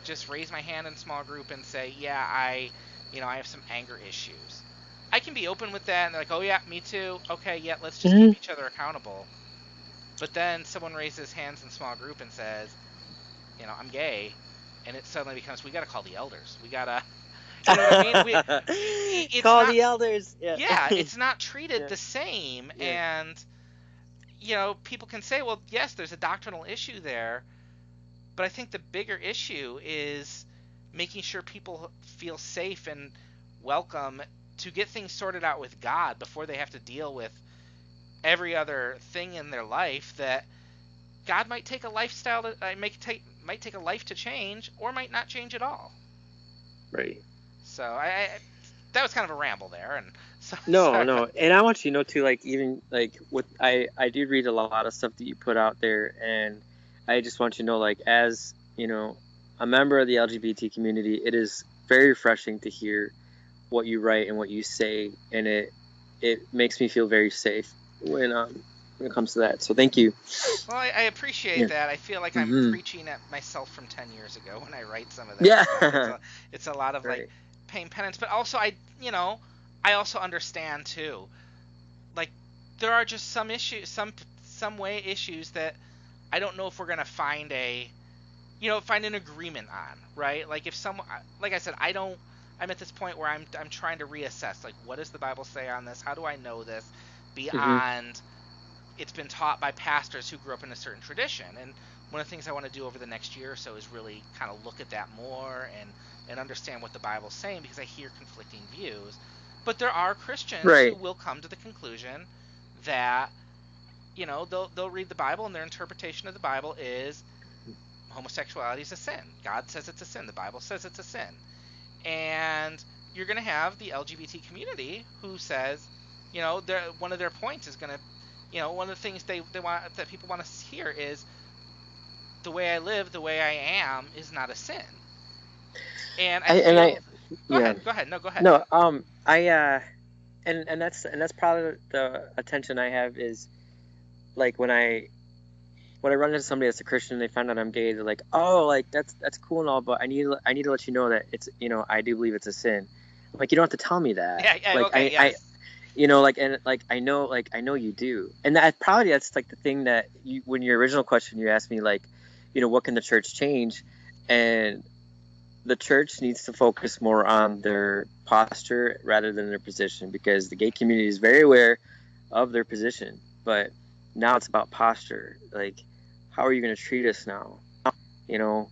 C: just raise my hand in small group and say, yeah, I have some anger issues, I can be open with that, and they're like, oh yeah, me too. Okay, yeah, let's just keep
B: Mm.
C: each other accountable. But then someone raises hands in small group and says, I'm gay, and it suddenly becomes, we got to call the elders. We got to, you know what I mean? It's
B: Call
C: not,
B: the elders. Yeah.
C: yeah, it's not treated
B: Yeah.
C: the same.
B: Yeah.
C: And, people can say, well, yes, there's a doctrinal issue there, but I think the bigger issue is making sure people feel safe and welcome to get things sorted out with God before they have to deal with every other thing in their life that God might take a lifestyle to, might take a life to change, or might not change at all.
B: Right.
C: So that was kind of a ramble there, and so
B: No,
C: sorry.
B: no, and I want you to know too, like, even like with I do read a lot of stuff that you put out there, and I just want you to know, like, as a member of the LGBT community, it is very refreshing to hear what you write and what you say, and it makes me feel very safe when when it comes to that. So thank you.
C: Well, I appreciate
B: Yeah.
C: that. I feel like I'm
B: Hmm.
C: preaching at myself from 10 years ago when I write some of that stuff.
B: Yeah.
C: It's a lot of like
B: Right.
C: paying penance, but also I also understand too. Like there are just some issues, some way issues that I don't know if we're gonna find find an agreement on, right? Like if someone, like I said, I'm at this point where I'm trying to reassess, like what does the Bible say on this? How do I know this
B: Hmm.
C: beyond it's been taught by pastors who grew up in a certain tradition? And one of the things I want to do over the next year or so is really kind of look at that more and understand what the Bible's saying, because I hear conflicting views. But there are Christians who
B: Right.
C: will come to the conclusion that they'll read the Bible and their interpretation of the Bible is homosexuality is a sin. God says it's a sin. The Bible says it's a sin. And you're going to have the LGBT community who says, one of their points is going to, one of the things they want, that people want to hear is the way I live, the way I am is not a sin. And I
B: I and I
C: feel,
B: yeah.
C: go ahead. No, go ahead.
B: No. I and that's probably the attention I have is like when I run into somebody that's a Christian and they find out I'm gay, they're like, "Oh, like that's cool and all, but I need to let you know that it's I do believe it's a sin." I'm like, you don't have to tell me that.
C: Yeah, yeah,
B: Like
C: okay, yes.
B: I know you do, and that's like the thing that you, when your original question you asked me, like, what can the church change, and the church needs to focus more on their posture rather than their position, because the gay community is very aware of their position, but now it's about posture. Like, how are you going to treat us now? You know,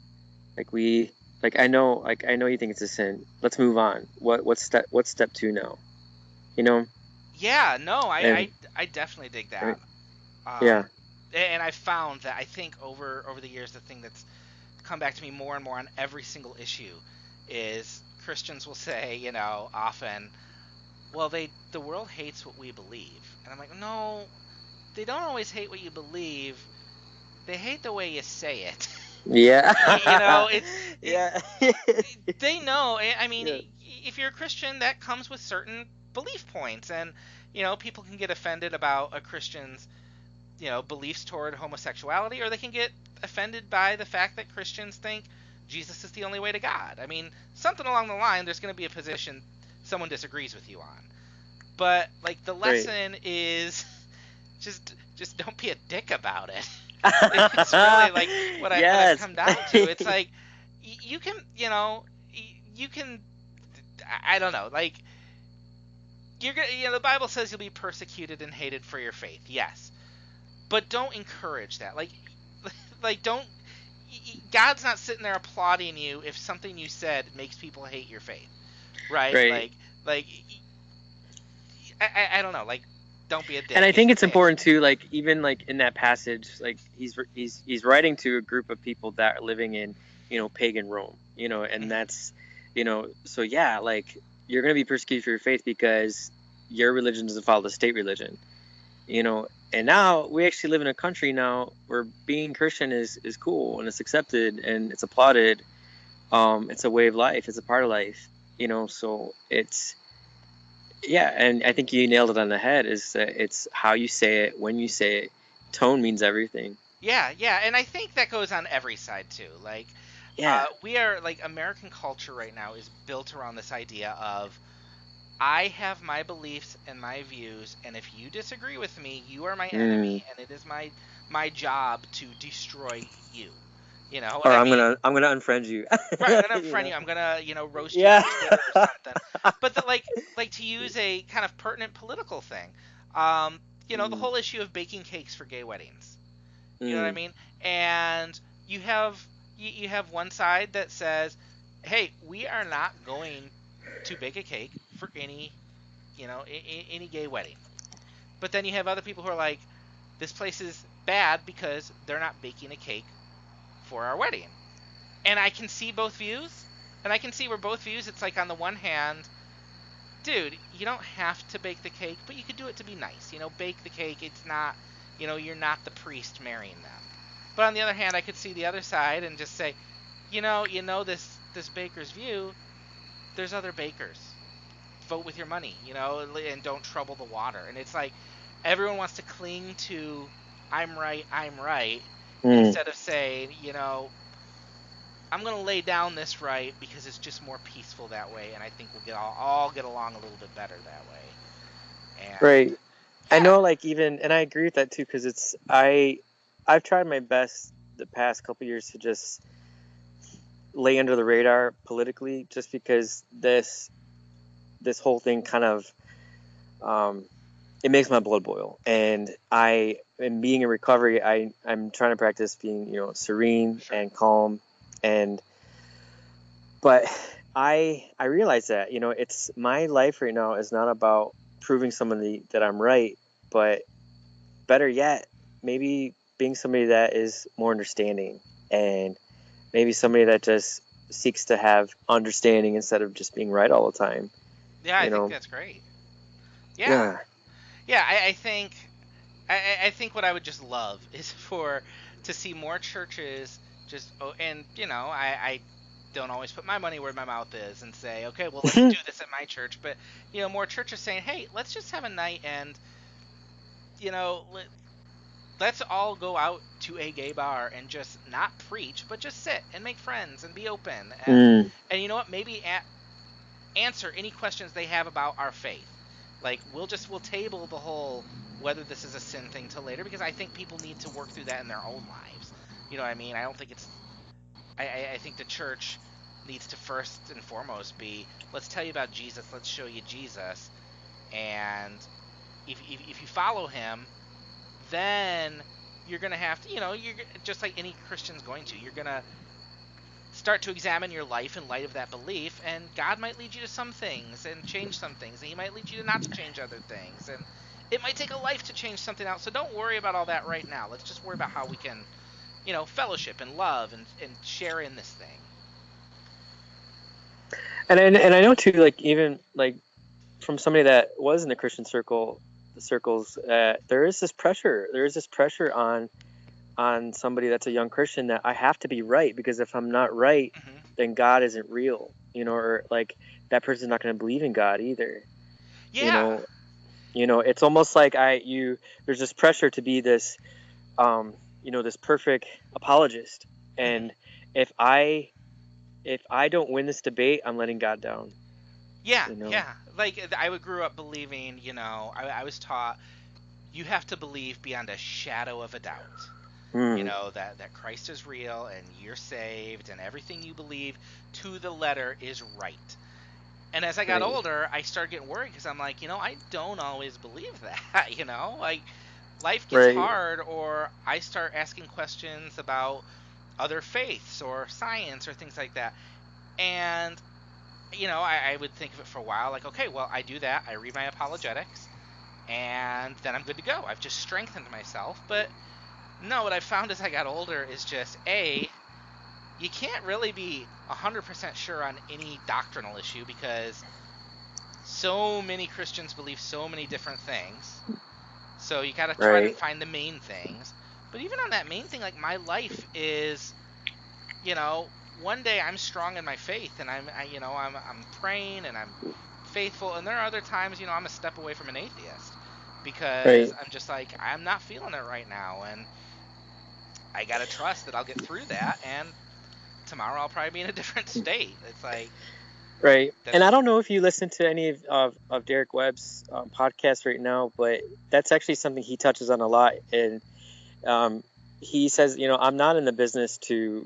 B: like I know you think it's a sin. Let's move on. What's step two now? You know,
C: Yeah, no,
B: and
C: I definitely dig
B: I mean,
C: that.
B: yeah,
C: Um, and I found that I think over the years, the thing that's come back to me more and more on every single issue is Christians will say, often, well, the world hates what we believe. And I'm like, no, they don't always hate what you believe. They hate the way you say it.
B: yeah,
C: It's
B: yeah,
C: they know. I mean,
B: yeah,
C: if you're a Christian, that comes with certain belief points, and people can get offended about a Christian's beliefs toward homosexuality, or they can get offended by the fact that Christians think Jesus is the only way to God. I mean, something along the line, there's going to be a position someone disagrees with you on. But like the
B: right.
C: lesson is just don't be a dick about it. It's really like what I've
B: Yes.
C: come down to. It's like you can, you can, I don't know, like you're gonna, the Bible says you'll be persecuted and hated for your faith. Yes, but don't encourage that. Like don't. God's not sitting there applauding you if something you said makes people hate your faith, right?
B: Right.
C: Like I don't know. Like, don't be a
B: And
C: dick
B: I
C: is
B: think
C: the
B: it's
C: thing.
B: important too, like even like in that passage, like he's writing to a group of people that are living in, pagan Rome, and
C: Hmm.
B: that's, so yeah, like you're gonna be persecuted for your faith because your religion doesn't follow the state religion, and now we actually live in a country now where being Christian is cool and it's accepted and it's applauded. It's a way of life, it's a part of life, so it's, yeah, and I think you nailed it on the head. Is that it's how you say it, when you say it. Tone means everything.
C: Yeah, yeah, and I think that goes on every side too. Like,
B: Yeah.
C: we are like American culture right now is built around this idea of I have my beliefs and my views, and if you disagree with me, you are my
B: Mm.
C: enemy, and it is my job to destroy you. And
B: Or
C: I
B: I'm
C: mean,
B: gonna unfriend you.
C: right, I'm gonna
B: you
C: unfriend
B: know.
C: you. I'm gonna, roast you
B: Yeah.
C: on Twitter or something. But like to use a kind of pertinent political thing, the
B: Mm.
C: whole issue of baking cakes for gay weddings. You know what I
B: Mm.
C: mean? And you have one side that says, "Hey, we are not going to bake a cake for any gay wedding." But then you have other people who are like, "This place is bad because they're not baking a cake for our wedding." And I can see both views, and I can see where both views. It's like on the one hand, dude, you don't have to bake the cake, but you could do it to be nice. Bake the cake. It's not, you're not the priest marrying them. But on the other hand, I could see the other side and just say, this baker's view. There's other bakers. Vote with your money, and don't trouble the water. And it's like, everyone wants to cling to I'm right,
B: Mm.
C: instead of saying, I'm going to lay down this right because it's just more peaceful that way, and I think we'll all get along a little bit better that way. And
B: Right. I
C: yeah,
B: know, like, even, and I agree with that too, because I've tried my best the past couple years to just lay under the radar politically, just because this whole thing kind of it makes my blood boil. And in being in recovery, I'm trying to practice being, serene
C: sure.
B: and calm. But I realize that, it's my life right now is not about proving somebody that I'm right, but better yet, maybe being somebody that is more understanding, and maybe somebody that just seeks to have understanding instead of just being right all the time.
C: Yeah, I
B: You
C: think
B: know?
C: that's great. Yeah.
B: Yeah.
C: Yeah, I think what I would just love is to see more churches just and I don't always put my money where my mouth is and say, okay, well, let's do this at my church, but more churches saying, hey, let's just have a night and you know let, let's all go out to a gay bar and just not preach, but just sit and make friends and be open
B: Mm.
C: and you know what, maybe answer any questions they have about our faith. Like we'll table the whole whether this is a sin thing till later, because I think people need to work through that in their own lives. You know what I mean? I don't think it's I think the church needs to first and foremost be, let's tell you about Jesus, let's show you Jesus, and if you follow him, then you're gonna have to, you're just like any Christian's going to, you're gonna start to examine your life in light of that belief, and God might lead you to some things and change some things, and he might lead you to not to change other things, and it might take a life to change something else. So don't worry about all that right now. Let's just worry about how we can, fellowship and love and share in this thing.
B: And I know too, like, even like from somebody that was in the Christian circles, there is this pressure. There is this pressure on somebody that's a young Christian that I have to be right, because if I'm not right,
C: Mm-hmm.
B: then God isn't real, or like that person's not going to believe in God either. You
C: Yeah.
B: know, it's almost like there's this pressure to be this, this perfect apologist.
C: Mm-hmm.
B: And if I don't win this debate, I'm letting God down.
C: Yeah,
B: You know.
C: yeah. Like I grew up believing, I was taught you have to believe beyond a shadow of a doubt.
B: Mm,
C: That Christ is real and you're saved and everything you believe to the letter is right. And as I got
B: right.
C: older, I started getting worried because I'm like, I don't always believe that, like life gets
B: Right.
C: hard, or I start asking questions about other faiths or science or things like that. And, I would think of it for a while, like, okay, well, I do that. I read my apologetics, and then I'm good to go. I've just strengthened myself. But no, what I found as I got older is just, you can't really be 100% sure on any doctrinal issue because so many Christians believe so many different things. So you got to try to
B: Right.
C: find the main things. But even on that main thing, like my life is, you know, one day I'm strong in my faith and I'm praying and I'm faithful, and there are other times, I'm a step away from an atheist because
B: Right.
C: I'm just like I'm not feeling it right now, and I got to trust that I'll get through that, and tomorrow I'll probably be in a different state. It's like
B: Right. And
C: that's
B: I don't know if you listen to any of Derek Webb's podcasts right now, but that's actually something he touches on a lot. And he says, I'm not in the business to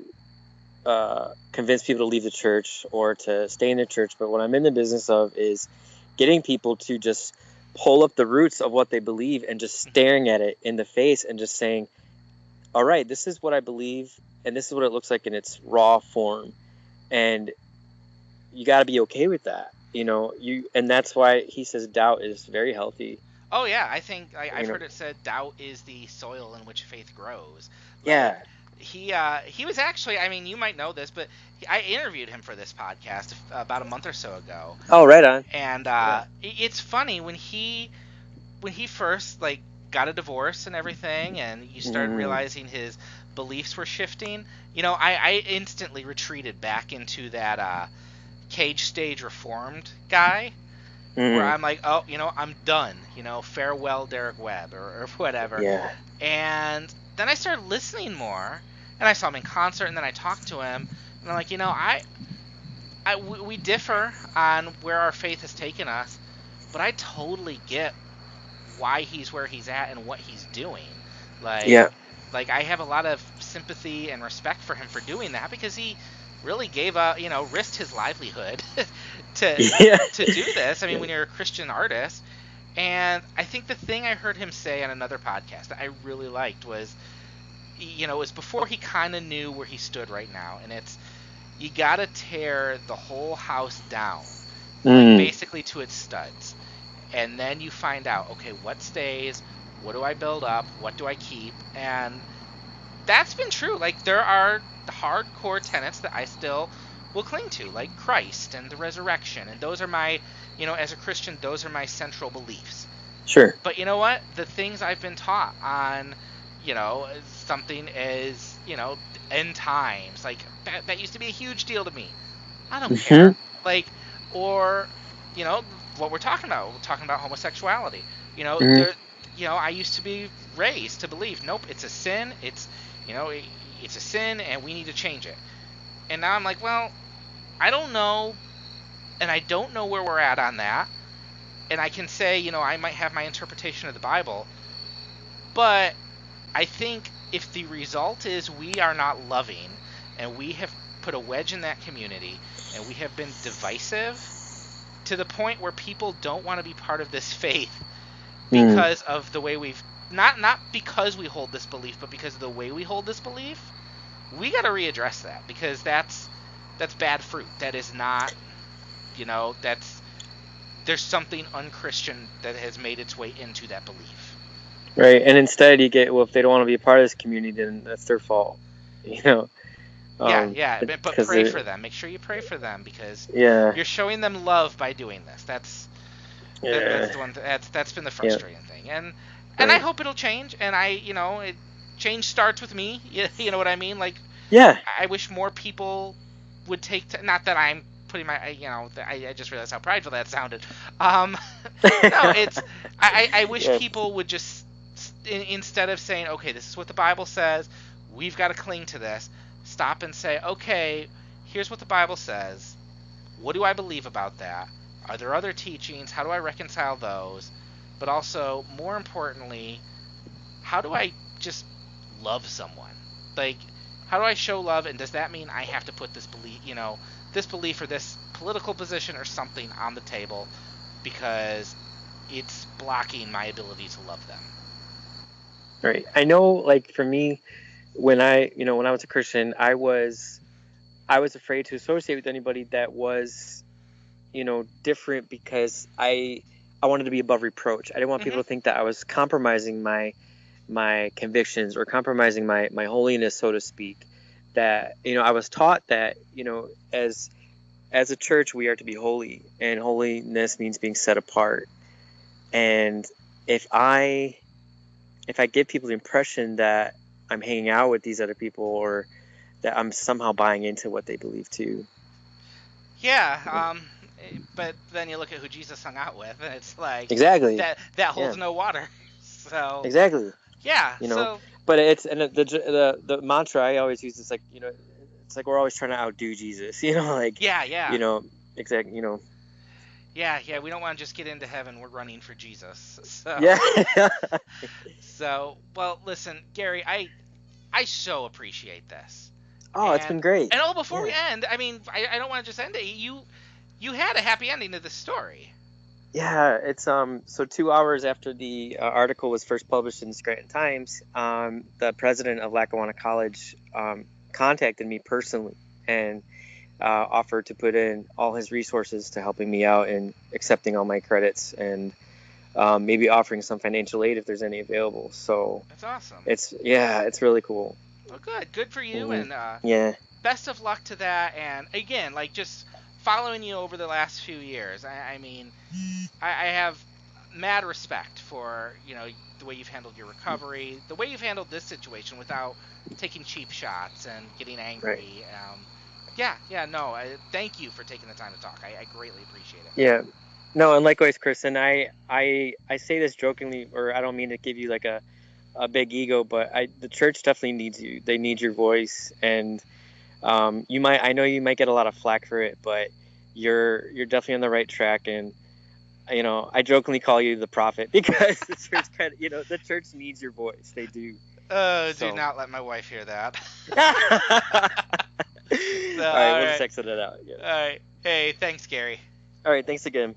B: convince people to leave the church or to stay in the church, but what I'm in the business of is getting people to just pull up the roots of what they believe and just staring at it in the face and just saying, all right, this is what I believe, and this is what it looks like in its raw form. And you got to be okay with that. And that's why he says doubt is very healthy.
C: Oh yeah, I think I've
B: You know,
C: heard it said doubt is the soil in which faith grows. Like
B: yeah.
C: he was actually, I mean, you might know this, but I interviewed him for this podcast about a month or so ago,
B: Oh, right on.
C: and
B: Yeah.
C: it's funny when he first like got a divorce and everything, and you started
B: Mm,
C: realizing his beliefs were shifting. I instantly retreated back into that cage stage reformed guy. where
B: Mm.
C: I'm like, oh, I'm done. Farewell, Derek Webb, or whatever.
B: Yeah.
C: And then I started listening more, and I saw him in concert, and then I talked to him, and I'm like, we differ on where our faith has taken us, but I totally get why he's where he's at and what he's doing. Like,
B: Yeah.
C: like I have a lot of sympathy and respect for him for doing that, because he really gave up, risked his livelihood to
B: Yeah.
C: to do this. I mean,
B: Yeah.
C: when you're a Christian artist. And I think the thing I heard him say on another podcast that I really liked was, it was before he kind of knew where he stood right now, and it's, you gotta tear the whole house down, like
B: Mm.
C: basically to its studs, and then you find out, okay, what stays, what do I build up, what do I keep, and that's been true. Like, there are hardcore tenets that I still will cling to, like Christ and the resurrection, and those are my, as a Christian, those are my central beliefs.
B: Sure.
C: But you know what? The things I've been taught on, something as, end times, like that used to be a huge deal to me. I don't
B: Mm-hmm.
C: care. Like, or, what we're talking about. We're talking about homosexuality.
B: Mm-hmm.
C: I used to be raised to believe, nope, it's a sin. You know, it's a sin, and we need to change it. And now I'm like, well, I don't know, and I don't know where we're at on that. And I can say, I might have my interpretation of the Bible, but I think if the result is we are not loving, and we have put a wedge in that community, and we have been divisive to the point where people don't want to be part of this faith
B: Mm.
C: because of the way we've not because we hold this belief, but because of the way we hold this belief, we got to readdress that, because that's bad fruit. That is not, that's there's something unchristian that has made its way into that belief.
B: Right. And instead you get, well, if they don't want to be a part of this community, then that's their fault.
C: Yeah, but pray for them. Make sure you pray for them, because
B: Yeah.
C: you're showing them love by doing this. That's
B: Yeah.
C: the one that's been the
B: Yeah.
C: frustrating thing. And
B: Right.
C: I hope it'll change. And change starts with me. You know what I mean? Like,
B: Yeah.
C: I wish more people would take not that I'm putting my I just realized how prideful that sounded. No, it's I wish
B: Yes.
C: people would just, instead of saying, okay, this is what the Bible says, we've got to cling to this, stop and say, okay, here's what the Bible says. What do I believe about that? Are there other teachings? How do I reconcile those? But also, more importantly, how do I just love someone? Like, how do I show love, and does that mean I have to put this belief or this political position or something on the table because it's blocking my ability to love them?
B: Right. I know, like, for me, when I was a Christian, I was afraid to associate with anybody that was, different, because I wanted to be above reproach. I didn't want people to think that I was compromising my convictions or compromising my holiness, so to speak. That, I was taught that, as a church, we are to be holy, and holiness means being set apart. And if I give people the impression that I'm hanging out with these other people, or that I'm somehow buying into what they believe too.
C: Yeah, but then you look at who Jesus hung out with, and it's like,
B: Exactly.
C: that holds no water. So
B: Exactly.
C: yeah, so
B: But it's, and the mantra I always use is, like, it's like we're always trying to outdo Jesus. Like,
C: yeah,
B: exactly.
C: yeah. We don't want to just get into heaven. We're running for Jesus. So
B: Yeah.
C: well, listen, Gary, I so appreciate this.
B: Oh, it's been great.
C: And before we
B: Yeah.
C: end, I mean, I don't want to just end it. You had a happy ending to this story.
B: Yeah, it's so 2 hours after the article was first published in the Scranton Times, the president of Lackawanna College contacted me personally and offered to put in all his resources to helping me out and accepting all my credits, and maybe offering some financial aid if there's any available. So
C: That's awesome.
B: It's really cool.
C: Well, good for you,
B: Mm-hmm.
C: and
B: Yeah.
C: best of luck to that. And again, like, just following you over the last few years, I mean, I have mad respect for the way you've handled your recovery, the way you've handled this situation without taking cheap shots and getting angry.
B: Right.
C: No, thank you for taking the time to talk. I greatly appreciate it.
B: Yeah. No, and likewise, Chris. And I say this jokingly, or I don't mean to give you like a big ego, but the church definitely needs you. They need your voice, and I know you might get a lot of flack for it, but you're definitely on the right track. And I jokingly call you the prophet because the church the church needs your voice. They do.
C: Do
B: So.
C: not let my wife hear that.
B: All
C: So,
B: right,
C: all
B: we'll just
C: right.
B: exit it out. Yeah.
C: All right. Hey, thanks, Gary.
B: All right, thanks again.